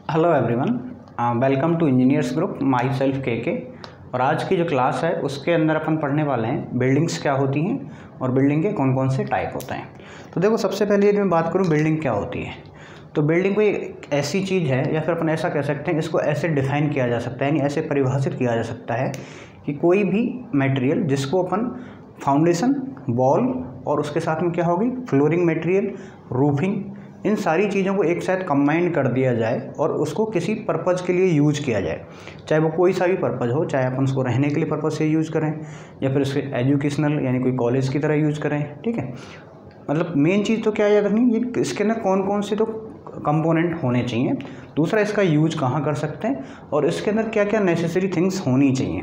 Hello everyone, welcome to engineers group. Myself K. और आज की जो क्लास है उसके अंदर अपन पढ़ने वाले हैं बिल्डिंग्स क्या होती हैं और बिल्डिंग के कौन कौन से टाइप होते हैं। तो देखो, सबसे पहले यदि मैं बात करूं बिल्डिंग क्या होती है, तो बिल्डिंग कोई ऐसी चीज़ है, या फिर अपन ऐसा कह सकते हैं, इसको ऐसे डिफाइन किया जा सकता है, यानी ऐसे परिभाषित किया जा सकता है कि कोई भी मटेरियल जिसको अपन फाउंडेशन, वॉल और उसके साथ में क्या होगी, फ्लोरिंग मटेरियल, रूफिंग, इन सारी चीज़ों को एक साथ कंबाइन कर दिया जाए और उसको किसी पर्पज़ के लिए यूज किया जाए, चाहे वो कोई सा भी पर्पज़ हो, चाहे अपन उसको रहने के लिए पर्पज़ से यूज़ करें या फिर उसके एजुकेशनल यानी कोई कॉलेज की तरह यूज़ करें। ठीक है, मतलब मेन चीज़ तो क्या याद रखनी, ये इसके अंदर कौन कौन से तो कंपोनेंट होने चाहिए, दूसरा इसका यूज कहाँ कर सकते हैं और इसके अंदर क्या क्या नेसेसरी थिंग्स होनी चाहिए,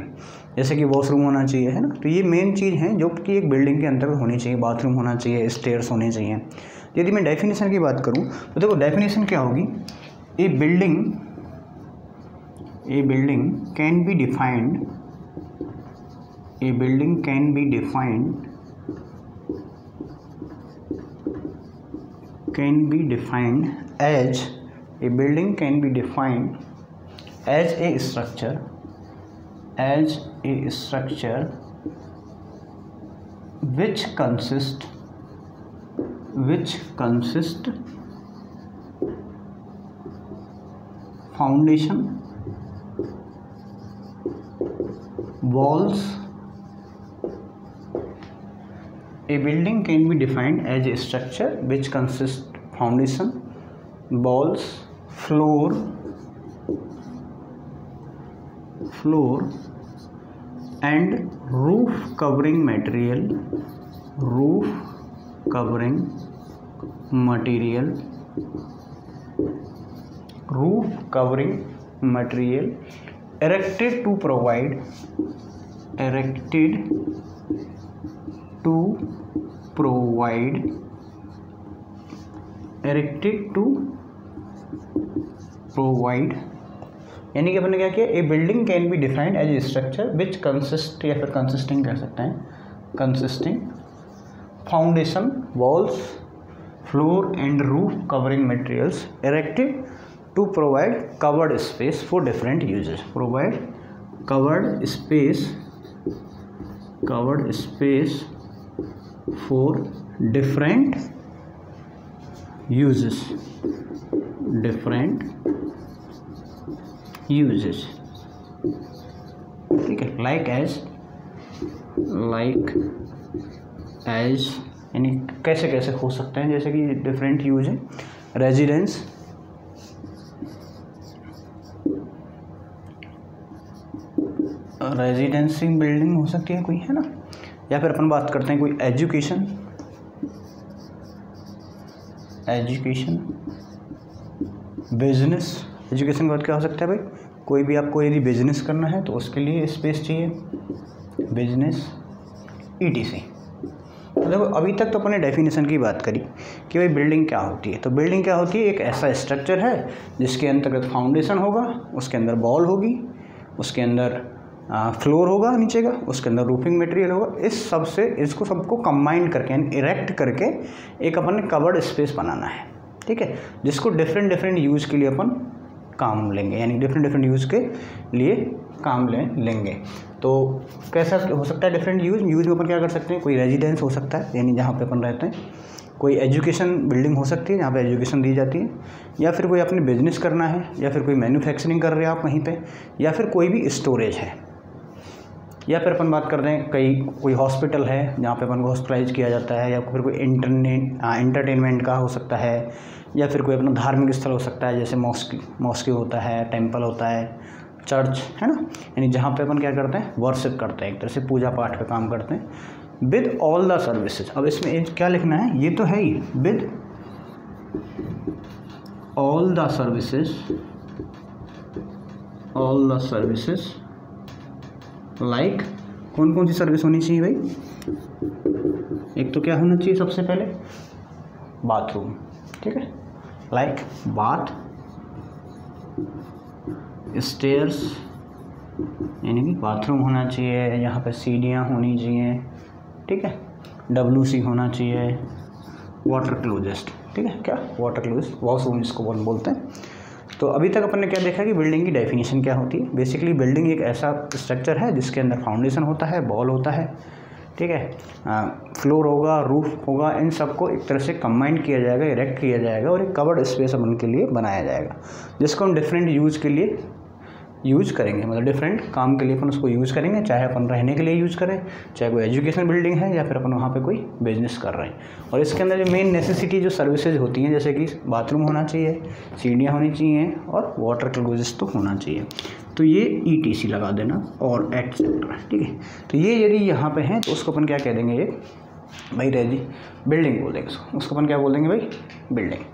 जैसे कि वॉशरूम होना चाहिए, है ना। तो ये मेन चीज़ हैं जो कि एक बिल्डिंग के अंदर होनी चाहिए। बाथरूम होना चाहिए, स्टेयर्स होने चाहिए। यदि मैं डेफिनेशन की बात करूं तो देखो, डेफिनेशन क्या होगी, a building can be defined, a building can be defined as a building can be defined as a structure which consist foundation, walls. A building can be defined as a structure which consists foundation, walls, floor and roof covering material, erected to provide यानी कि अपन ने क्या किया, a building can be defined as a structure which consist, या फिर consisting कह सकते हैं, consisting foundation, walls, floor and roof covering materials erected to provide covered space for different uses, provide covered space for different uses, ठीक है। like as यानी कैसे कैसे हो सकते हैं, जैसे कि डिफरेंट यूज है, रेजिडेंसी बिल्डिंग हो सकती है कोई, है ना, या फिर अपन बात करते हैं कोई एजुकेशन, बिजनेस। एजुकेशन का क्या हो सकता है भाई, कोई भी आपको यदि बिजनेस करना है तो उसके लिए स्पेस चाहिए, बिजनेस ETC। देखो, अभी तक तो अपने डेफिनेशन की बात करी कि भाई बिल्डिंग क्या होती है। तो बिल्डिंग क्या होती है, एक ऐसा स्ट्रक्चर है जिसके अंतर्गत फाउंडेशन होगा, उसके अंदर वॉल होगी, उसके अंदर फ्लोर होगा नीचे का, उसके अंदर रूफिंग मटेरियल होगा। इस सब से इसको सबको कंबाइन करके यानी इरेक्ट करके एक अपन ने कवर्ड स्पेस बनाना है, ठीक है, जिसको डिफरेंट यूज़ के लिए अपन काम लेंगे, यानी डिफरेंट यूज़ के लिए काम लेंगे। तो कैसा हो सकता है डिफरेंट यूज़ में अपन क्या कर सकते हैं, कोई रेजिडेंस हो सकता है यानी जहाँ पे अपन रहते हैं, कोई एजुकेशन बिल्डिंग हो सकती है जहाँ पे एजुकेशन दी जाती है, या फिर कोई अपने बिजनेस करना है, या फिर कोई मैन्युफैक्चरिंग कर रहे हैं आप वहीं पे, या फिर कोई भी स्टोरेज है, या फिर अपन बात करते हैं कोई हॉस्पिटल है जहाँ पे अपन को हॉस्पिटलाइज किया जाता है, या फिर कोई इंटरटेनमेंट का हो सकता है, या फिर कोई अपना धार्मिक स्थल हो सकता है, जैसे मॉस्क होता है, टेम्पल होता है, चर्च, है ना, यानी जहाँ पे अपन क्या करते हैं, वर्शिप करते हैं, एक तरह से पूजा पाठ पे काम करते हैं, विद ऑल द सर्विसेज। अब इसमें क्या लिखना है, ये तो है ही, with all the services like, कौन कौन सी सर्विस होनी चाहिए भाई, एक तो क्या होना चाहिए सबसे पहले, बाथरूम, ठीक है, लाइक बाथ, स्टेयर्स यानी कि बाथरूम होना चाहिए, यहाँ पे सीढ़ियाँ होनी चाहिए, ठीक है, WC होना चाहिए, वाटर क्लोजेस्ट, ठीक है, क्या वाटर क्लोजेस्ट, वॉशरूम इसको बोलते हैं, तो अभी तक अपन ने क्या देखा कि बिल्डिंग की डेफिनेशन क्या होती है। बेसिकली बिल्डिंग एक ऐसा स्ट्रक्चर है जिसके अंदर फाउंडेशन होता है, बॉल होता है, ठीक है, फ्लोर होगा, रूफ होगा, इन सबको एक तरह से कंबाइन किया जाएगा, इरेक्ट किया जाएगा और एक कवर्ड स्पेस अपन के लिए बनाया जाएगा, जिसको हम डिफरेंट यूज़ के लिए यूज़ करेंगे, मतलब डिफरेंट काम के लिए अपन उसको यूज़ करेंगे, चाहे अपन रहने के लिए यूज़ करें, चाहे कोई एजुकेशन बिल्डिंग है या फिर अपन वहाँ पे कोई बिजनेस कर रहे हैं। और इसके अंदर जो मेन नेसेसिटी जो सर्विसेज होती हैं, जैसे कि बाथरूम होना चाहिए, सीढ़ियाँ होनी चाहिए और वाटर क्लोजेस तो होना चाहिए। तो ये ETC लगा देना और एक्सेट्रा, ठीक है। तो ये यदि यहाँ पे हैं तो उसको अपन क्या कह देंगे, ये भाई रेजी बिल्डिंग बोल देंगे उसको अपन क्या बोल देंगे भाई, बिल्डिंग।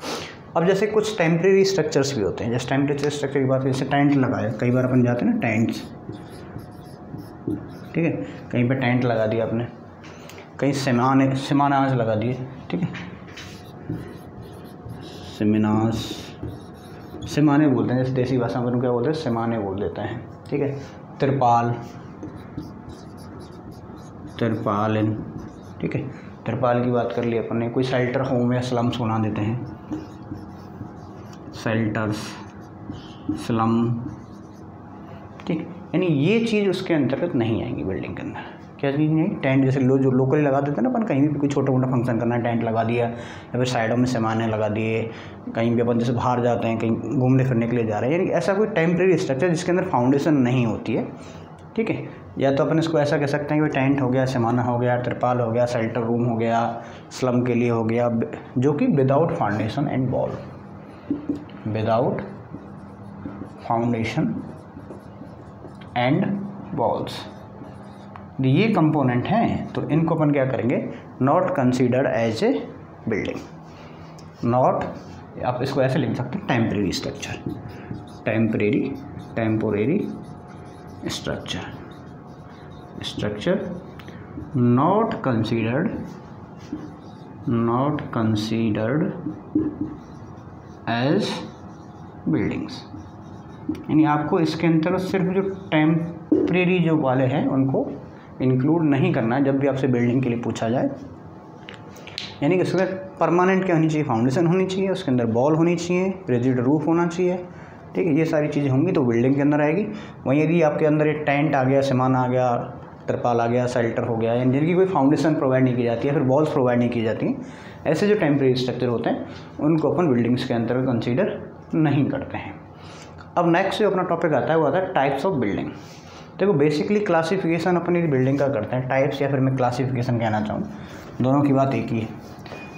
अब जैसे कुछ टेम्प्रेरी स्ट्रक्चर्स भी होते हैं, जैसे टेम्परेचर स्ट्रक्चर की बात करें, जैसे टेंट लगाया, कई बार अपन जाते हैं ना टेंट्स, ठीक है, कहीं पे टेंट लगा दिया आपने, कहीं सिमानाज लगा दिए, ठीक है, सिमाने बोलते हैं, जैसे देसी भाषा में क्या बोलते हैं, सिमाने बोल देते हैं, ठीक है। तिरपाल, ठीक है, तिरपाल की बात कर ली अपन ने। कोई शेल्टर होम या स्लम्स बना देते हैं, शेल्टर्स, स्लम, ठीक, यानी ये चीज़ उसके अंतर्गत नहीं आएंगी बिल्डिंग के अंदर। क्या चीज़ नहीं? टेंट, जैसे जो लोकली लगा देते हैं ना अपन, कहीं भी कोई छोटा मोटा फंक्शन करना है, टेंट लगा दिया या फिर साइडों में सामाने लगा दिए, कहीं भी अपन जैसे बाहर जाते हैं, कहीं घूमने फिरने के लिए जा रहे हैं, यानी ऐसा कोई टेम्प्रेरी स्ट्रक्चर जिसके अंदर फाउंडेशन नहीं होती है, ठीक है। या तो अपन इसको ऐसा कह सकते हैं कि टेंट हो गया, सिमाना हो गया, तिरपाल हो गया, शेल्टर रूम हो गया, स्लम के लिए हो गया, जो कि without foundation and wall, without foundation and walls, ये कंपोनेंट हैं, तो इनको अपन क्या करेंगे, not considered as a building, not, आप इसको ऐसे लिख सकते हैं, temporary structure, temporary structure not considered as buildings. यानी आपको इसके अंतर्गत सिर्फ जो टेम्परेरी जो वाले हैं उनको इंक्लूड नहीं करना है जब भी आपसे बिल्डिंग के लिए पूछा जाए। यानी कि उसके परमानेंट क्या होनी चाहिए, फाउंडेशन होनी चाहिए, उसके अंदर बॉल होनी चाहिए, रिजिड रूफ होना चाहिए, ठीक है, ये सारी चीज़ें होंगी तो बिल्डिंग के अंदर आएगी। वहीं यदि आपके अंदर एक टेंट आ गया, सामान आ गया, तिरपाल आ गया, शेल्टर हो गया, यानी जिनकी कोई फाउंडेशन प्रोवाइड नहीं की जाती है, फिर वॉल्स प्रोवाइड नहीं की जाती हैं, ऐसे जो टेम्परेरी स्ट्रक्चर होते हैं उनको अपन बिल्डिंग्स के अंतर्गत कंसीडर नहीं करते हैं। अब नेक्स्ट जो अपना टॉपिक आता है वो आता है टाइप्स ऑफ बिल्डिंग। देखो बेसिकली क्लासिफिकेशन अपनी बिल्डिंग का करते हैं, टाइप्स या फिर मैं क्लासिफिकेशन कहना चाहूँ, दोनों की बात एक ही है।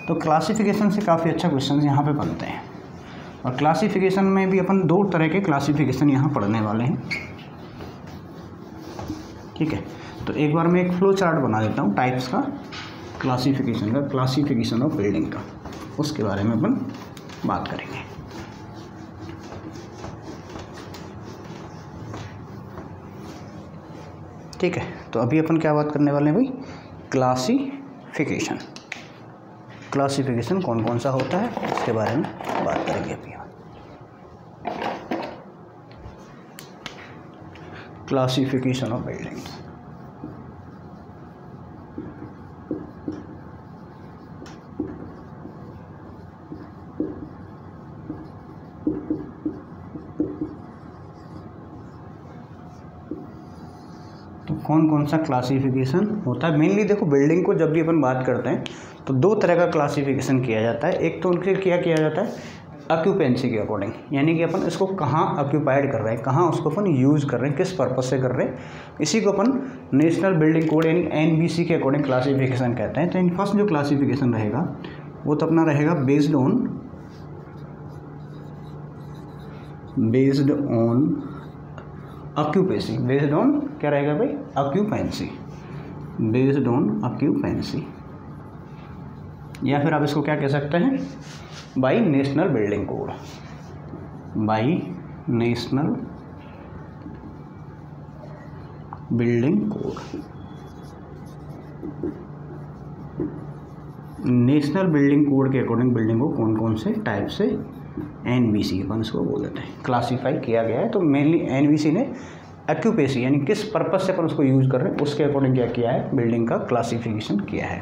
तो क्लासिफिकेशन से काफ़ी अच्छा क्वेश्चन यहाँ पे बनते हैं, और क्लासिफिकेशन में भी अपन दो तरह के क्लासिफिकेशन यहाँ पढ़ने वाले हैं, ठीक है। तो एक बार मैं एक फ्लो चार्ट बना देता हूँ टाइप्स का, क्लासिफिकेशन का, क्लासिफिकेशन ऑफ बिल्डिंग का, उसके बारे में अपन बात करेंगे। ठीक है, तो अभी अपन क्या बात करने वाले हैं भाई, क्लासिफिकेशन कौन कौन सा होता है इसके बारे में बात करेंगे अभी। क्लासिफिकेशन ऑफ बिल्डिंग्स, कौन कौन सा क्लासिफिकेशन होता है। मेनली देखो बिल्डिंग को जब भी अपन बात करते हैं तो दो तरह का क्लासिफिकेशन किया जाता है। एक तो उनके क्या किया जाता है, ऑक्यूपेंसी के अकॉर्डिंग, यानी कि अपन इसको कहाँ ऑक्यूपाइड कर रहे हैं, कहाँ उसको अपन यूज़ कर रहे हैं, किस पर्पज से कर रहे हैं, इसी को अपन नेशनल बिल्डिंग कोड यानी NBC के अकॉर्डिंग क्लासिफिकेशन कहते हैं। तो फर्स्ट जो क्लासिफिकेशन रहेगा वो तो अपना रहेगा based on occupancy, based on क्या रहेगा भाई, ऑक्यूपेंसी, बेस्ड ऑन ऑक्यूपेंसी, या फिर आप इसको क्या कह सकते हैं, by national building code, by national building code. National building code के अकॉर्डिंग बिल्डिंग को कौन कौन से टाइप से NBC अपन इसको बोल देते हैं क्लासीफाई किया गया है। तो मेनली NBC ने ऑक्यूपेंसी यानी किस पर्पस से अपन उसको यूज़ कर रहे हैं उसके अकॉर्डिंग क्या किया है, बिल्डिंग का क्लासिफिकेशन किया है।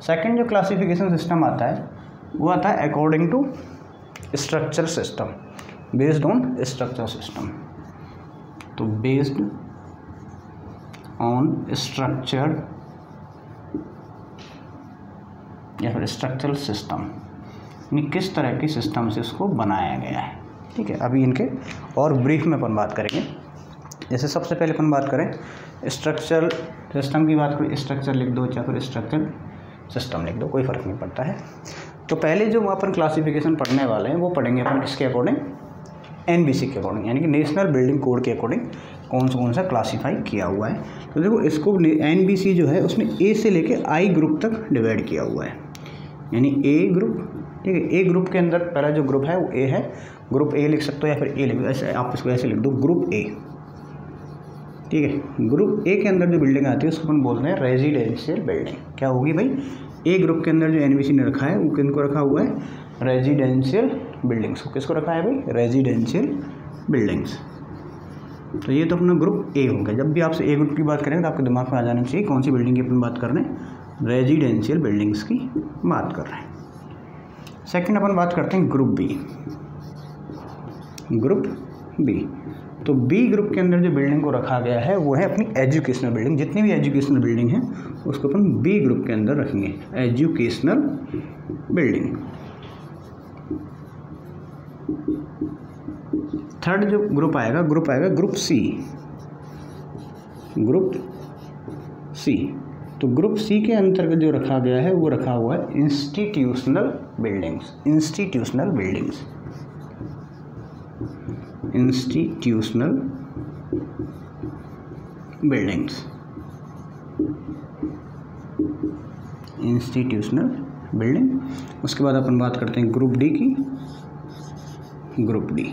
सेकंड जो क्लासिफिकेशन सिस्टम आता है वो आता है according to structure system. Based on structure system. तो बेस्ड ऑन स्ट्रक्चर या फिर स्ट्रक्चरल सिस्टम, यानी किस तरह के सिस्टम से इसको बनाया गया है। ठीक है, अभी इनके और ब्रीफ में अपन बात करेंगे। जैसे सबसे पहले अपन बात करें स्ट्रक्चरल सिस्टम की बात करें, स्ट्रक्चर लिख दो या फिर स्ट्रक्चरल सिस्टम लिख दो, कोई फ़र्क नहीं पड़ता है। तो पहले जो अपन क्लासिफिकेशन पढ़ने वाले हैं वो पढ़ेंगे अपन किसके अकॉर्डिंग, NBC के अकॉर्डिंग, यानी कि नेशनल बिल्डिंग कोड के अकॉर्डिंग कौन सा क्लासीफाई किया हुआ है। तो देखो इसको NBC जो है उसने A से लेके I ग्रुप तक डिवाइड किया हुआ है, यानी A ग्रुप। ठीक है, A ग्रुप के अंदर पहला जो ग्रुप है वो A है, ग्रुप A लिख सकते हो या फिर A लिख दो, ऐसे आप इसको ऐसे लिख दो ग्रुप A। ठीक है, ग्रुप A के अंदर जो बिल्डिंग आती है उसको अपन बोलते हैं रेजिडेंशियल बिल्डिंग। क्या होगी भाई, A ग्रुप के अंदर जो NBC ने रखा है वो किनको रखा हुआ है, रेजिडेंशियल बिल्डिंग्स को। किसको रखा है भाई, रेजिडेंशियल बिल्डिंग्स। तो ये तो अपना ग्रुप A हो गया। जब भी आपसे A ग्रुप की बात करेंगे तो आपके दिमाग में आ जाना चाहिए कौन सी बिल्डिंग की अपन बात कर रहे हैं, रेजिडेंशियल बिल्डिंग्स की बात कर रहे हैं। सेकंड अपन बात करते हैं ग्रुप B। ग्रुप B, तो B ग्रुप के अंदर जो बिल्डिंग को रखा गया है वो है अपनी एजुकेशनल बिल्डिंग। जितनी भी एजुकेशनल बिल्डिंग है उसको अपन B ग्रुप के अंदर रखेंगे, एजुकेशनल बिल्डिंग। थर्ड जो ग्रुप आएगा ग्रुप C। ग्रुप C, तो ग्रुप C के अंतर्गत जो रखा गया है वो रखा हुआ है institutional buildings. Institutional buildings, institutional buildings, institutional building. उसके बाद अपन बात करते हैं ग्रुप D की। ग्रुप D,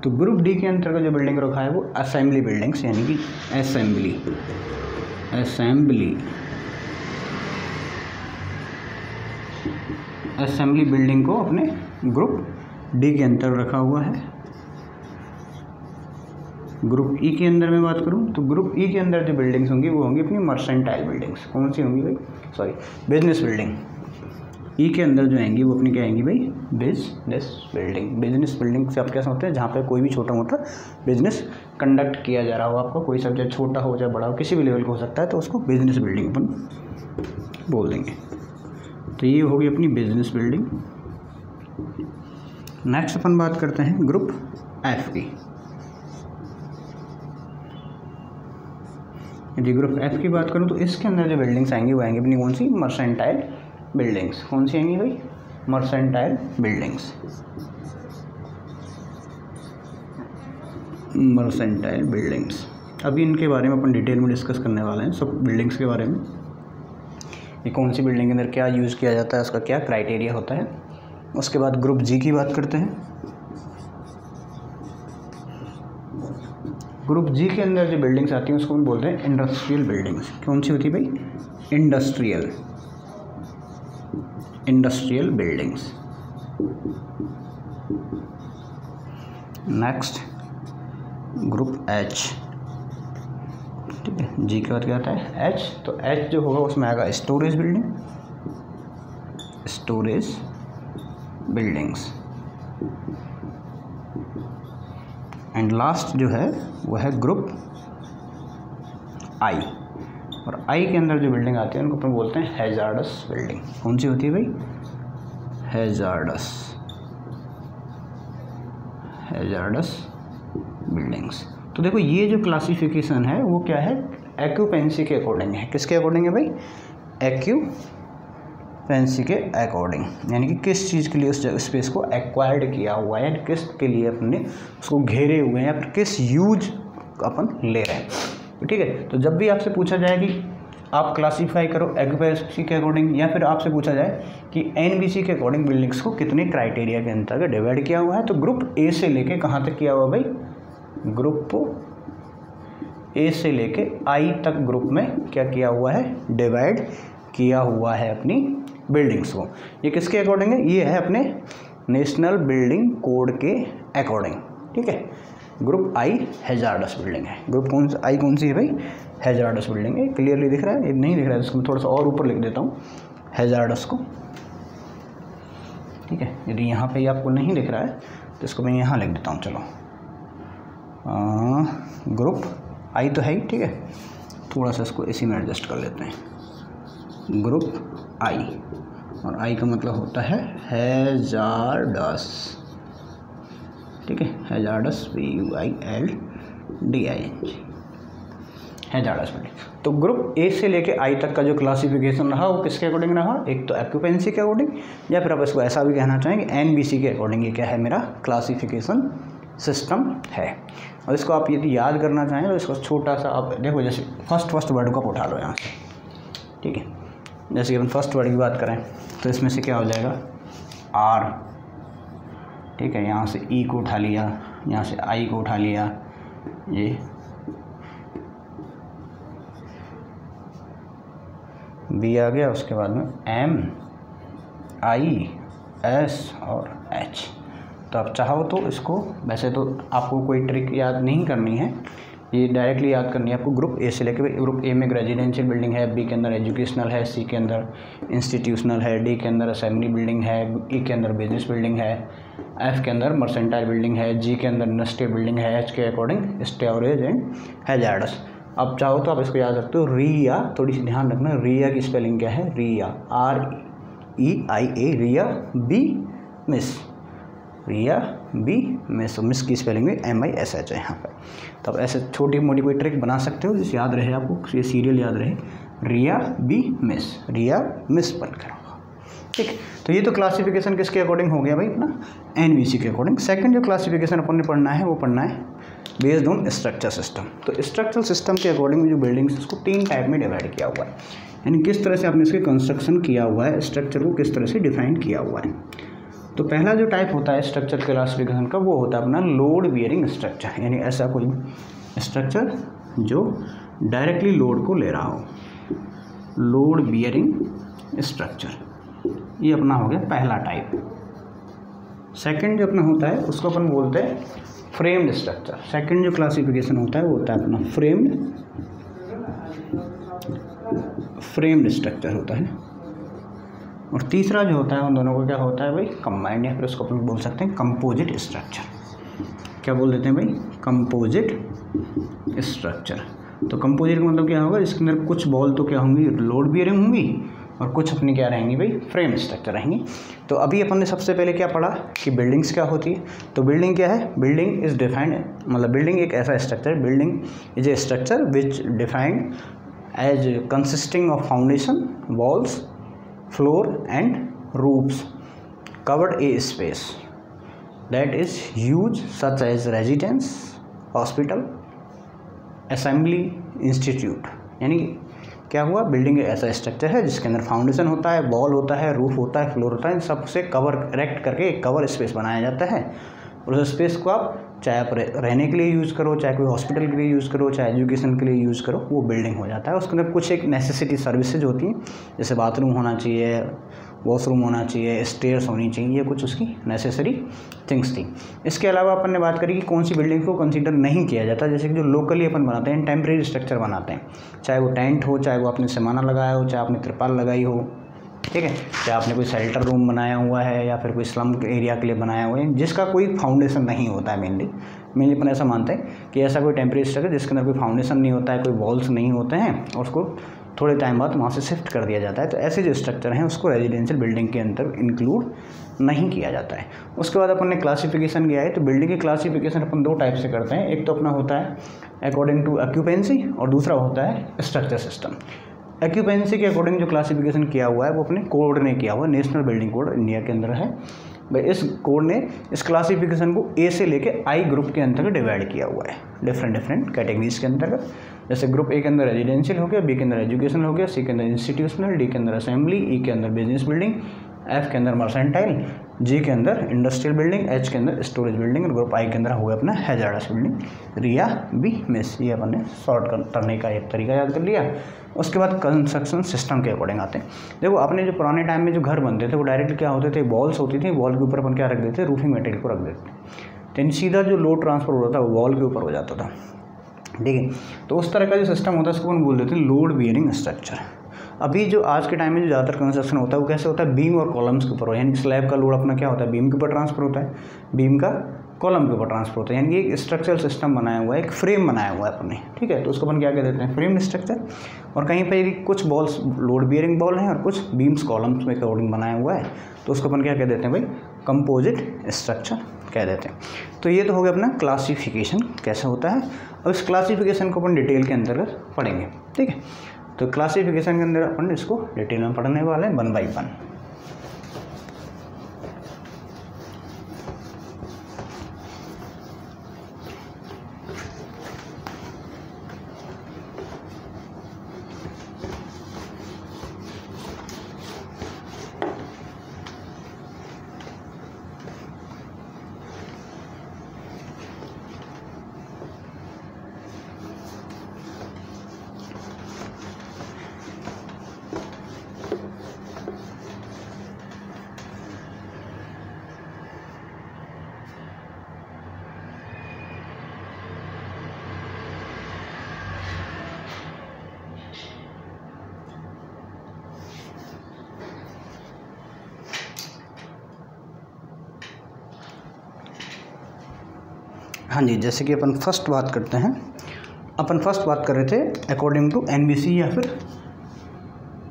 तो ग्रुप D के अंतर्गत जो बिल्डिंग रखा है वो असेंबली बिल्डिंग्स, यानी कि असेंबली बिल्डिंग को अपने ग्रुप D के अंतर रखा हुआ है। ग्रुप E के अंदर मैं बात करूं तो ग्रुप E के अंदर जो बिल्डिंग्स होंगी वो होंगी अपनी मर्सेंटाइल बिल्डिंग्स। कौन सी होंगी भाई, सॉरी, बिजनेस बिल्डिंग। E के अंदर जो आएंगी वो अपनी क्या आएंगी भाई, बिजनेस बिल्डिंग। बिजनेस बिल्डिंग से आप क्या समझते हैं, जहाँ पे कोई भी छोटा मोटा बिजनेस कंडक्ट किया जा रहा हो, आपका कोई सब्जेक्ट छोटा हो चाहे बड़ा हो, किसी भी लेवल का हो सकता है, तो उसको बिजनेस बिल्डिंग अपन बोल देंगे। तो ये होगी अपनी बिजनेस बिल्डिंग। नेक्स्ट अपन बात करते हैं ग्रुप F की। यदि ग्रुप F की बात करूं तो इसके अंदर जो बिल्डिंग्स आएंगी वो आएंगी अपनी कौन सी, मर्सेंटाइल बिल्डिंग्स। कौन सी आएंगी भाई, मर्सेंटाइल बिल्डिंग्स। मर्सेंटाइल बिल्डिंग्स, अभी इनके बारे में अपन डिटेल में डिस्कस करने वाले हैं, सब बिल्डिंग्स के बारे में। ये कौन सी बिल्डिंग के अंदर क्या यूज़ किया जाता है, उसका क्या क्राइटेरिया होता है। उसके बाद ग्रुप G की बात करते हैं। ग्रुप G के अंदर जो बिल्डिंग्स आती हैं उसको हम बोलते हैं इंडस्ट्रियल बिल्डिंग्स। कौन सी होती है भाई, industrial buildings. Next group H। ठीक है, G के बाद क्या आता है H, तो H जो होगा उसमें आएगा storage building, storage buildings. And last जो है वो है ग्रुप I, और I के अंदर जो बिल्डिंग आती है उनको अपन बोलते हैं हैजार्डस बिल्डिंग। कौन सी होती है भाई, हैजार्डस बिल्डिंग्स। तो देखो ये जो क्लासिफिकेशन है वो क्या है, एक्यूपेंसी के अकॉर्डिंग है। किसके अकॉर्डिंग है भाई, एक्यूपेंसी के अकॉर्डिंग, यानी कि किस चीज़ के लिए उस स्पेस को एक्वायर्ड किया हुआ है, किस के लिए अपने उसको घेरे हुए हैं या फिर किस यूज अपन ले रहे हैं। ठीक है, तो जब भी आपसे पूछा जाए कि आप क्लासीफाई करो एक्यूपेंसी के अकॉर्डिंग, या फिर आपसे पूछा जाए कि NBC के अकॉर्डिंग बिल्डिंग्स को कितने क्राइटेरिया के अंतर्गत डिवाइड किया हुआ है, तो ग्रुप A से लेके कहाँ तक किया हुआ भाई, ग्रुप A से लेके I तक ग्रुप में क्या किया हुआ है, डिवाइड किया हुआ है अपनी बिल्डिंग्स को। ये किसके अकॉर्डिंग है, ये है अपने नेशनल बिल्डिंग कोड के अकॉर्डिंग। ठीक है, ग्रुप I हैजार्डस बिल्डिंग है। ग्रुप I कौन सी है भाई, हैजार्डस बिल्डिंग है। क्लियरली दिख रहा है, ये नहीं दिख रहा है, इसको मैं थोड़ा सा और ऊपर लिख देता हूँ हैजार्डस को। ठीक है, यदि यहाँ पे आपको नहीं दिख रहा है तो इसको मैं यहाँ लिख देता हूँ। चलो ग्रुप आई तो है ही, ठीक है, थोड़ा सा इसको इसी में एडजस्ट कर लेते हैं। ग्रुप आई, और आई का मतलब होता है हैजार्डस, ठीक है, हैजार्डस HUILDING, हैजार्डस बिल्डिंग। तो ग्रुप ए से लेके आई तक का जो क्लासिफिकेशन रहा वो किसके अकॉर्डिंग रहा? एक तो ऑक्यूपेंसी के अकॉर्डिंग, या फिर आप इसको ऐसा भी कहना चाहेंगे NBC के अकॉर्डिंग। ये क्या है? मेरा क्लासिफिकेशन सिस्टम है। और इसको आप यदि याद करना चाहें तो इसको छोटा सा आप देखो, जैसे फर्स्ट वर्ड को आप उठा लो यहाँ से, ठीक है। जैसे कि अपन फर्स्ट वर्ड की बात करें तो इसमें से क्या हो जाएगा? R, ठीक है, यहाँ से E को उठा लिया, यहाँ से I को उठा लिया, ये B आ गया, उसके बाद में M, I, S और H। तो आप चाहो तो इसको, वैसे तो आपको कोई ट्रिक याद नहीं करनी है, ये डायरेक्टली याद करनी है आपको। ग्रुप ए से लेकर, ग्रुप ए में रेजिडेंशियल बिल्डिंग है, बी के अंदर एजुकेशनल है, सी के अंदर इंस्टीट्यूशनल है, डी के अंदर असेंबली बिल्डिंग है, ई के अंदर बिजनेस बिल्डिंग है, एफ के अंदर मर्सेंटाइल बिल्डिंग है, जी के अंदर इंडस्ट्रियल बिल्डिंग है, एच के अकॉर्डिंग स्टोरेज एंड हैजार्डस। अब चाहो तो आप इसको याद रखते हो रिया, थोड़ी सी ध्यान रखना, रिया की स्पेलिंग क्या है? रिया, REIA, रिया, बी मिस, रिया बी मिस, मिस की स्पेलिंग में MISH है यहाँ पर। तो आप ऐसे छोटी मोटी कोई ट्रिक बना सकते हो जिससे याद रहे आपको, ये सीरियल याद रहे, रिया बी मिस, रिया मिस बनकर होगा, ठीक। तो ये तो क्लासिफिकेशन किसके अकॉर्डिंग हो गया भाई? अपना NBC के अकॉर्डिंग। सेकंड जो क्लासिफिकेशन अपन ने पढ़ना है वो पढ़ना है बेस्ड ऑन स्ट्रक्चर सिस्टम। तो स्ट्रक्चरल सिस्टम के अकॉर्डिंग जो बिल्डिंग्स उसको 3 टाइप में डिवाइड किया हुआ है, यानी किस तरह से आपने इसके कंस्ट्रक्शन किया हुआ है, स्ट्रक्चर को किस तरह से डिफाइन किया हुआ है। तो पहला जो टाइप होता है स्ट्रक्चर क्लासिफिकेशन का वो होता है अपना लोड बियरिंग स्ट्रक्चर, यानी ऐसा कोई स्ट्रक्चर जो डायरेक्टली लोड को ले रहा हो, लोड बियरिंग स्ट्रक्चर, ये अपना हो गया पहला टाइप। सेकंड जो अपना होता है उसको अपन बोलते हैं फ्रेम्ड स्ट्रक्चर। सेकंड जो क्लासिफिकेशन होता है वो होता है अपना फ्रेम्ड स्ट्रक्चर होता है। और तीसरा जो होता है उन दोनों को क्या होता है भाई? कंबाइंड, या फिर उसको अपन बोल सकते हैं कंपोजिट स्ट्रक्चर। क्या बोल देते हैं भाई? Composite structure. तो कंपोजिट का मतलब क्या होगा? इसके अंदर कुछ बॉल तो क्या होंगी? लोड बियरिंग होंगी, और कुछ अपनी क्या रहेंगी भाई? फ्रेम स्ट्रक्चर रहेंगी। तो अभी अपन ने सबसे पहले क्या पढ़ा कि बिल्डिंग्स क्या होती है। तो बिल्डिंग क्या है? बिल्डिंग इज डिफाइंड, मतलब बिल्डिंग एक ऐसा structure, building is a structure which defined as consisting of foundation, walls, floor and roofs covered a space that is used such as residence, hospital, assembly, institute। यानी क्या हुआ? Building ऐसा structure है जिसके अंदर फाउंडेशन होता है, वॉल होता है, रूफ होता है, फ्लोर होता है, इन सबसे कवर इरेक्ट करके एक कवर स्पेस बनाया जाता है। और उस स्पेस को आप चाहे आप रहने के लिए यूज़ करो, चाहे कोई हॉस्पिटल के लिए यूज़ करो, चाहे एजुकेशन के लिए यूज़ करो, वो बिल्डिंग हो जाता है। उसके अंदर कुछ एक नेसेसिटी सर्विसेज होती हैं, जैसे बाथरूम होना चाहिए, वॉशरूम होना चाहिए, स्टेयर्स होनी चाहिए, ये कुछ उसकी नेसेसरी थिंग्स थी। इसके अलावा अपन ने बात करी कि कौन सी बिल्डिंग को कंसीडर नहीं किया जाता, जैसे कि जो लोकली अपन बनाते हैं, टेम्परेरी स्ट्रक्चर बनाते हैं, चाहे वो टेंट हो, चाहे वो आपने समाना लगाया हो, चाहे आपने त्रिपाल लगाई हो, ठीक है, चाहे आपने कोई शेल्टर रूम बनाया हुआ है या फिर कोई स्लम एरिया के लिए बनाया हुआ है, जिसका कोई फाउंडेशन नहीं होता है। मेनली अपन ऐसा मानते हैं कि ऐसा कोई टेम्परेरी स्ट्रक्चर जिसके अंदर कोई फाउंडेशन नहीं होता है, कोई वॉल्स नहीं होते हैं, और उसको थोड़े टाइम बाद वहाँ से शिफ्ट कर दिया जाता है। तो ऐसे जो स्ट्रक्चर हैं उसको रेजिडेंशियल बिल्डिंग के अंदर इंक्लूड नहीं किया जाता है। उसके बाद अपन ने क्लासिफिकेशन किया है। तो बिल्डिंग की क्लासिफिकेशन अपन 2 टाइप से करते हैं। एक तो अपना होता है अकॉर्डिंग टू ऑक्यूपेंसी, और दूसरा होता है स्ट्रक्चर सिस्टम। एक्यूपेंसी के अकॉर्डिंग जो क्लासिफिकेशन किया हुआ है वो अपने कोड ने किया हुआ है, नेशनल बिल्डिंग कोड इंडिया के अंदर है भाई। इस कोड ने इस क्लासिफिकेशन को ए से लेके आई ग्रुप के अंतर्गत डिवाइड किया हुआ है, डिफरेंट कैटेगरीज के अंतर्गत। जैसे ग्रुप ए के अंदर रेजिडेंशियल हो गया, बी के अंदर एजुकेशन हो गया, सी के अंदर इंस्टीट्यूशनल, डी के अंदर असेंबली, ई के अंदर बिजनेस बिल्डिंग, एफ के अंदर मर्सेंटाइल, जी के अंदर इंडस्ट्रियल बिल्डिंग, एच के अंदर स्टोरेज बिल्डिंग, और ग्रुप आई के अंदर हो गया अपना हैजार्डस बिल्डिंग, रिया बी मिस। ये अपन ने सॉर्ट करने का एक तरीका याद कर लिया। उसके बाद कंस्ट्रक्शन सिस्टम के अकॉर्डिंग आते हैं। देखो अपने जो पुराने टाइम में जो घर बनते थे वो डायरेक्ट क्या होते थे? वॉल्स होती थी, वॉल के ऊपर अपन क्या रख देते? रूफिंग मटेरियल को रख देते थे, तो सीधा जो लोड ट्रांसफर हो रहा था वो वॉल के ऊपर हो जाता था, ठीक है। तो उस तरह का जो सिस्टम होता है उसको अपन बोल देते हैं लोड बियरिंग स्ट्रक्चर। अभी जो आज के टाइम में जो ज़्यादातर कंस्ट्रक्शन होता है वो कैसे होता है, बीम और कॉलम्स के ऊपर, यानी स्लैब का लोड अपना क्या होता है, बीम के ऊपर ट्रांसफर होता है, बीम का कॉलम के ऊपर ट्रांसफर होता है, यानी एक स्ट्रक्चरल सिस्टम बनाया हुआ है, एक फ्रेम बनाया हुआ है अपने, ठीक है। तो उसको अपन क्या कह देते हैं, फ्रेम स्ट्रक्चर। और कहीं पर कुछ बॉल्स लोड बियरिंग बॉल हैं और कुछ बीम्स कॉलम्स में अकॉर्डिंग बनाया हुआ है, तो उसको अपन क्या कह देते हैं भाई, कंपोजिट स्ट्रक्चर कह देते हैं। तो ये तो हो गया अपना क्लासिफिकेशन कैसा होता है। अब इस क्लासिफिकेशन को अपन डिटेल के अंतर्गत पढ़ेंगे, ठीक है। तो क्लासिफिकेशन के अंदर अपन इसको डिटेल में पढ़ने वाले हैं 1 बाय 1। हाँ जी, जैसे कि अपन फर्स्ट बात करते हैं, अपन फर्स्ट बात कर रहे थे अकॉर्डिंग टू NBC या फिर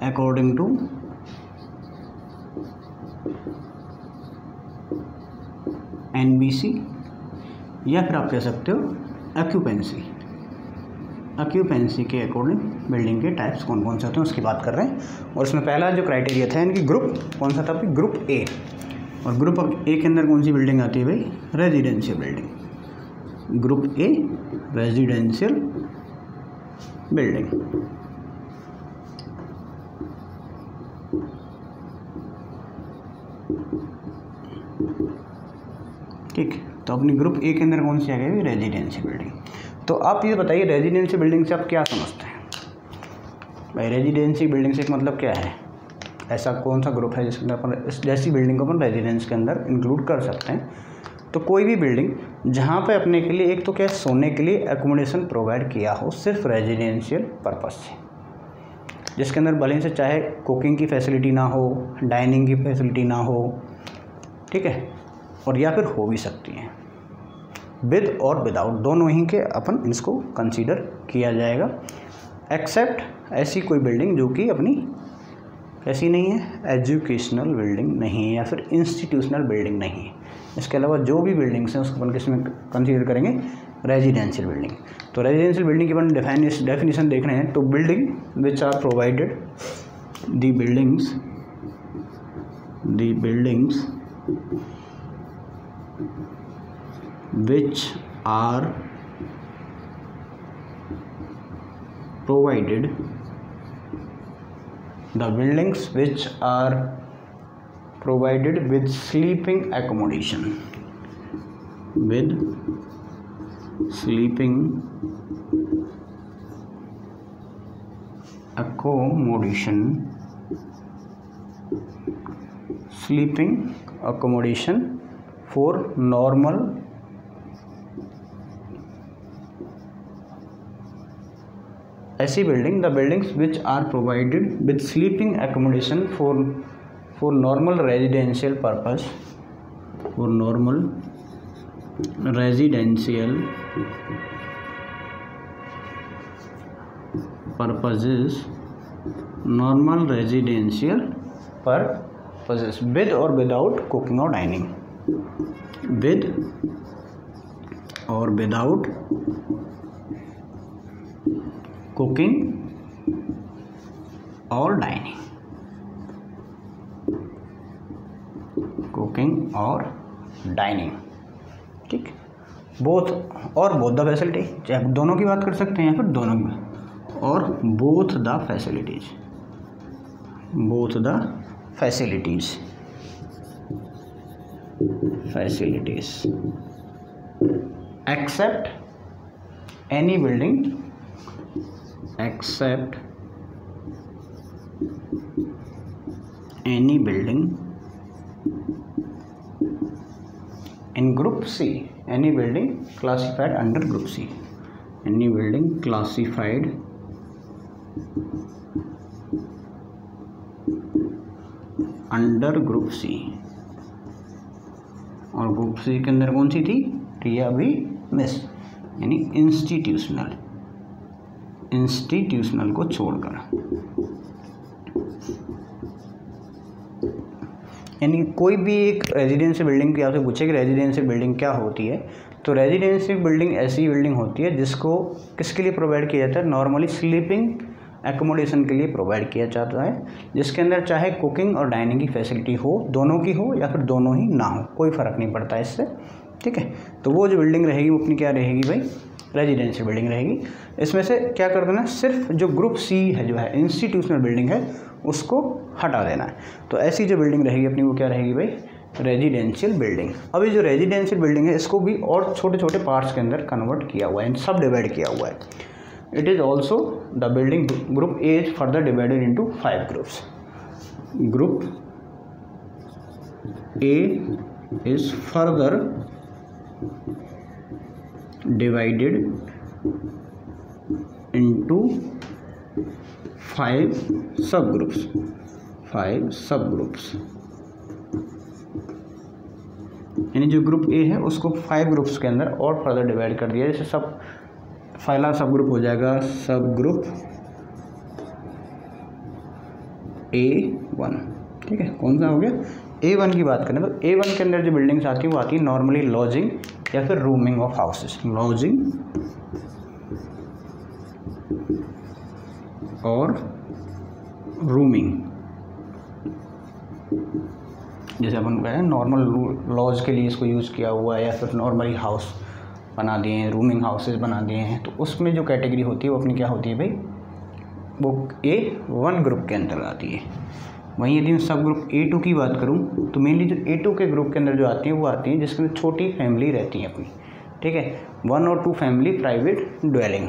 अकॉर्डिंग टू NBC या फिर आप कह सकते हो ऑक्यूपेंसी। ऑक्यूपेंसी के अकॉर्डिंग बिल्डिंग के टाइप्स कौन कौन से होते हैं उसकी बात कर रहे हैं। और इसमें पहला जो क्राइटेरिया था इनकी ग्रुप कौन सा था, ग्रुप ए। और ग्रुप ए के अंदर कौन सी बिल्डिंग आती है भाई, residential building. Group A residential building, ठीक। तो अपनी ग्रुप ए के अंदर कौन सी आ गई, रेजिडेंशियल बिल्डिंग। तो आप ये बताइए रेजिडेंशियल बिल्डिंग से आप क्या समझते हैं भाई, रेजिडेंशियल बिल्डिंग से मतलब क्या है, ऐसा कौन सा ग्रुप है जिसके अंदर अपन जैसी बिल्डिंग को अपन रेजिडेंस के अंदर इंक्लूड कर सकते हैं। तो कोई भी बिल्डिंग जहाँ पे अपने के लिए एक तो क्या सोने के लिए एकोमोडेशन प्रोवाइड किया हो सिर्फ रेजिडेंशियल पर्पस से, जिसके अंदर भले से चाहे कुकिंग की फैसिलिटी ना हो, डाइनिंग की फैसिलिटी ना हो, ठीक है, और या फिर हो भी सकती हैं, विद और विदाउट दोनों ही के अपन इसको कंसीडर किया जाएगा। एक्सेप्ट ऐसी कोई बिल्डिंग जो कि अपनी कैसी नहीं है, एजुकेशनल बिल्डिंग नहीं है या फिर इंस्टीट्यूशनल बिल्डिंग नहीं है। इसके अलावा जो भी बिल्डिंग्स हैं उसको अपन किस में कंसीडर करेंगे, रेजिडेंशियल बिल्डिंग। तो रेजिडेंशियल बिल्डिंग की अपन डेफिनेशन देख रहे हैं। तो building which are provided, the buildings which are provided, the buildings which are provided with sleeping accommodation, with sleeping accommodation, sleeping accommodation for normal ऐसी building, the buildings which are provided with sleeping accommodation for normal residential purpose, for normal residential purposes, normal residential purposes with और without cooking और dining, with और without cooking और dining, cooking और dining, ठीक। Both और both the facility, चाहे दोनों की बात कर सकते हैं या फिर दोनों की, और both the facilities, both the facilities, facilities except any building, except any building in group C, any building classified under group C, any building classified under group C, और ग्रुप सी के अंदर कौन सी थी, टी अभी मिस, यानी institutional को छोड़कर। यानी कोई भी एक रेजिडेंशियल बिल्डिंग की आपसे पूछे कि रेजिडेंशियल बिल्डिंग क्या होती है, तो रेजिडेंशियल बिल्डिंग ऐसी बिल्डिंग होती है जिसको किसके लिए प्रोवाइड किया जाता है, नॉर्मली स्लीपिंग एकोमोडेशन के लिए प्रोवाइड किया जाता है, जिसके अंदर चाहे कुकिंग और डाइनिंग की फैसिलिटी हो, दोनों की हो या फिर दोनों ही ना हो, कोई फ़र्क नहीं पड़ता इससे, ठीक है। तो वो जो बिल्डिंग रहेगी वो अपनी क्या रहेगी भाई, रेजिडेंशियल बिल्डिंग रहेगी। इसमें से क्या कर देना, सिर्फ जो ग्रुप सी है जो है इंस्टीट्यूशनल बिल्डिंग है उसको हटा देना है। तो ऐसी जो बिल्डिंग रहेगी अपनी वो क्या रहेगी भाई, रेजिडेंशियल बिल्डिंग। अभी जो रेजिडेंशियल बिल्डिंग है इसको भी और छोटे छोटे पार्ट्स के अंदर कन्वर्ट किया हुआ है, सब डिवाइड किया हुआ है। It is also the building group A is further divided into 5 groups. Group A is further divided into 5 subgroups, 5 सबग्रुप्स। यानी जो ग्रुप ए है उसको 5 ग्रुप्स के अंदर और फर्दर डिवाइड कर दिया। जैसे सब पहला सब ग्रुप हो जाएगा सब ग्रुप A1, ठीक है। कौन सा हो गया, A1 की बात करें तो A1 के अंदर जो बिल्डिंग्स आती हैं वो आती है नॉर्मली लॉजिंग या फिर रूमिंग ऑफ हाउसेस, लॉजिंग और रूमिंग। जैसे अपन कह रहे हैं नॉर्मल लॉज के लिए इसको यूज़ किया हुआ है, या फिर नॉर्मली हाउस बना दिए हैं, रूमिंग हाउसेस बना दिए हैं, तो उसमें जो कैटेगरी होती है वो अपनी क्या होती है भाई, वो A1 ग्रुप के अंदर आती है। वहीं यदि मैं सब ग्रुप A2 की बात करूं तो मेनली जो A2 के ग्रुप के अंदर जो आती हैं वो आती हैं जिसके अंदर छोटी फैमिली रहती हैं अपनी, ठीक है, 1 और 2 फैमिली प्राइवेट ड्वेलिंग,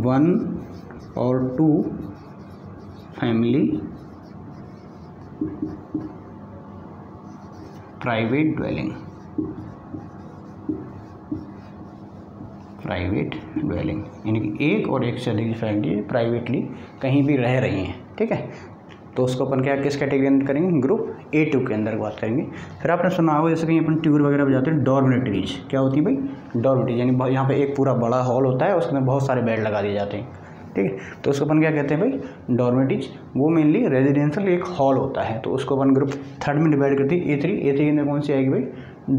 1 और 2 फैमिली प्राइवेट ड्वेलिंग, यानी कि एक और एक से अधिक फैमिली प्राइवेटली कहीं भी रह रही हैं, ठीक है। तो उसको अपन क्या किस कैटेगरी अंदर करेंगे, ग्रुप A2 के अंदर बात करेंगे। फिर आपने सुना होगा जैसे कहीं अपन टूर वगैरह पर जाते हैं, डॉर्मेटरीज क्या होती है भाई, डॉर्मेटरीज यानी यहाँ पे एक पूरा बड़ा हॉल होता है, उसके अंदर बहुत सारे बेड लगा दिए जाते हैं, ठीक है। तो उसको अपन क्या कहते हैं भाई, डॉर्मेटरीज। वो मेनली रेजिडेंशियल एक हॉल होता है, तो उसको अपन ग्रुप 3 में डिवाइड करते हैं A3 के अंदर कौन सी आएगी भाई,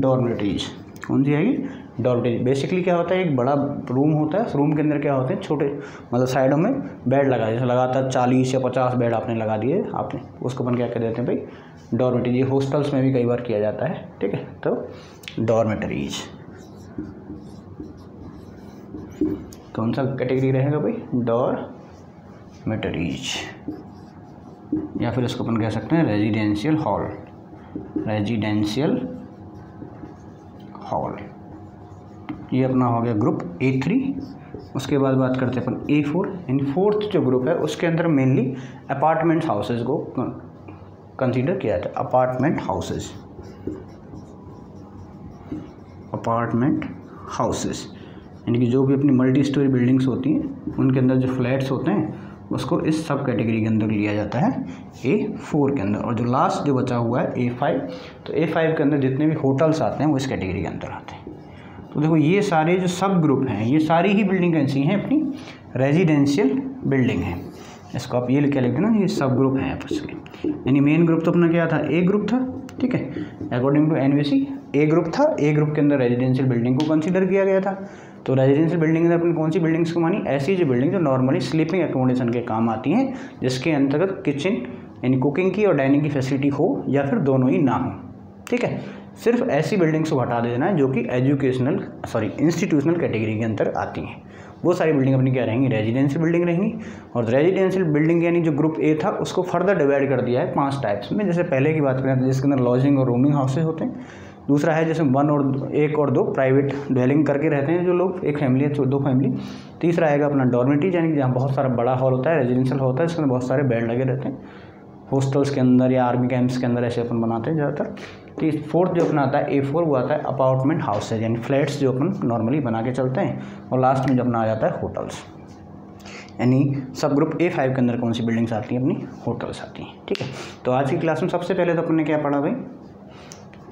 डॉर्मेटरीज। कौन सी आएगी, डॉर्मेटरीज। बेसिकली क्या होता है, एक बड़ा रूम होता है, उस रूम के अंदर क्या होते हैं छोटे मतलब साइडों में बेड लगा दिए, जैसे लगातार 40 या 50 बेड आपने लगा दिए आपने, उसको अपन क्या कह देते हैं भाई, डॉर्मेटरीज। ये हॉस्टल्स में भी कई बार किया जाता है, ठीक है। तो डॉर्मेटरीज कौन सा कैटेगरी रहेगा भाई, डॉर्मेटरीज, या फिर इसको अपन कह सकते हैं रेजिडेंशियल हॉल, रेजिडेंशियल हॉल। ये अपना हो गया ग्रुप A3। उसके बाद बात करते हैं अपन A4, यानी 4th जो ग्रुप है उसके अंदर मेनली अपार्टमेंट हाउसेज को कंसीडर किया जाता है। अपार्टमेंट हाउसेस यानी कि जो भी अपनी मल्टी स्टोरी बिल्डिंग्स होती हैं उनके अंदर जो फ्लैट्स होते हैं उसको इस सब कैटेगरी के अंदर लिया जाता है A4 के अंदर। और जो लास्ट जो बचा हुआ है A5, तो A5 के अंदर जितने भी होटल्स आते हैं वो इस कैटेगरी के अंदर आते हैं। तो देखो ये सारे जो सब ग्रुप हैं ये सारी ही बिल्डिंग ऐसी हैं अपनी रेजिडेंशियल बिल्डिंग है। इसको आप ये क्या लिखते हैं ना, ये सब ग्रुप हैं आपस में। यानी मेन ग्रुप तो अपना क्या था, A ग्रुप था, ठीक है, according to NVC A group था। A ग्रुप के अंदर रेजिडेंशियल बिल्डिंग को कंसीडर किया गया था। तो रेजिडेंशियल बिल्डिंग के अंदर अपनी कौन सी बिल्डिंग्स को मानी, ऐसी जो बिल्डिंग जो नॉर्मली स्लीपिंग एकोमोडेशन के काम आती हैं, जिसके अंतर्गत किचन यानी कुकिंग की और डाइनिंग की फैसिलिटी हो या फिर दोनों ही ना हो, ठीक है। सिर्फ ऐसी बिल्डिंग्स को हटा देना है जो कि इंस्टीट्यूशनल कैटेगरी के अंदर आती हैं। वो सारी बिल्डिंग अपनी क्या रहेंगी, रेजिडेंशियल बिल्डिंग रहेंगी। और रेजिडेंशियल बिल्डिंग यानी जो ग्रुप A था उसको फर्दर डिवाइड कर दिया है 5 टाइप्स में। जैसे पहले की बात करें तो जिसके अंदर लॉजिंग और रूमिंग हाउसेज होते हैं। दूसरा है जैसे 1 और 2 प्राइवेट ड्वेलिंग करके रहते हैं जो लोग, एक फैमिली है 2 फैमिली। तीसरा आएगा अपना डॉर्मेटरी यानी कि जहाँ बहुत सारा बड़ा हॉल होता है, रेजिडेंशियल होता है, इसके अंदर बहुत सारे बेड लगे रहते हैं। हॉस्टल्स के अंदर या आर्मी कैंप्स के अंदर ऐसे अपन बनाते हैं ज़्यादातर। तो 4th जो अपना आता है A4 वो आता है अपार्टमेंट हाउसेज यानी फ्लैट्स जो अपन नॉर्मली बना के चलते हैं। और लास्ट में जो अपना आ जाता है होटल्स। यानी सब ग्रुप A5 के अंदर कौन सी बिल्डिंग्स आती हैं? अपनी होटल्स आती हैं। ठीक है, तो आज की क्लास में सबसे पहले तो अपन ने क्या पढ़ा भाई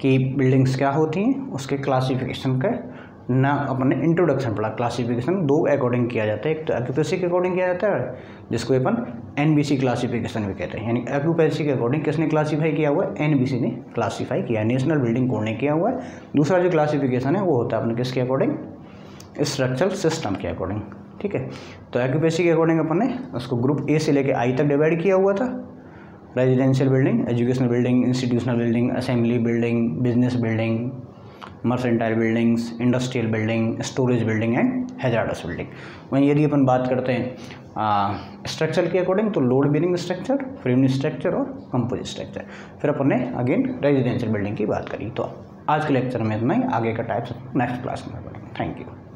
कि बिल्डिंग्स क्या होती हैं, उसके क्लासिफिकेशन का ना अपन ने इंट्रोडक्शन पढ़ा। क्लासिफिकेशन दो अकॉर्डिंग किया जाता है, एक तो एक्यूपेंसी के अकॉर्डिंग किया जाता है जिसको अपन NBC क्लासिफिकेशन भी कहते हैं, यानी एक्यूपेंसी के अकॉर्डिंग किसने क्लासीफाई किया हुआ है? NBC ने क्लासीफाई किया, नेशनल बिल्डिंग कोड ने किया हुआ है। दूसरा जो क्लासिफिकेशन है वो होता है अपने किसके अकॉर्डिंग? स्ट्रक्चरल सिस्टम के अकॉर्डिंग। ठीक है, तो एक्यूपेंसी के अकॉर्डिंग अपन ने उसको ग्रुप A से लेकर I तक डिवाइड किया हुआ था। Residential building, educational building, institutional building, assembly building, business building, mercantile buildings, industrial building, storage building and hazards building. वहीं यदि अपन बात करते हैं स्ट्रक्चर के अकॉर्डिंग तो load bearing structure, frame structure और कंपोजिट स्ट्रक्चर। फिर अपन ने अगेन रेजिडेंशियल बिल्डिंग की बात करी। तो आज के लेक्चर में इतना ही, आगे का टाइप्स नेक्स्ट क्लास में पढ़ेंगे। Thank you.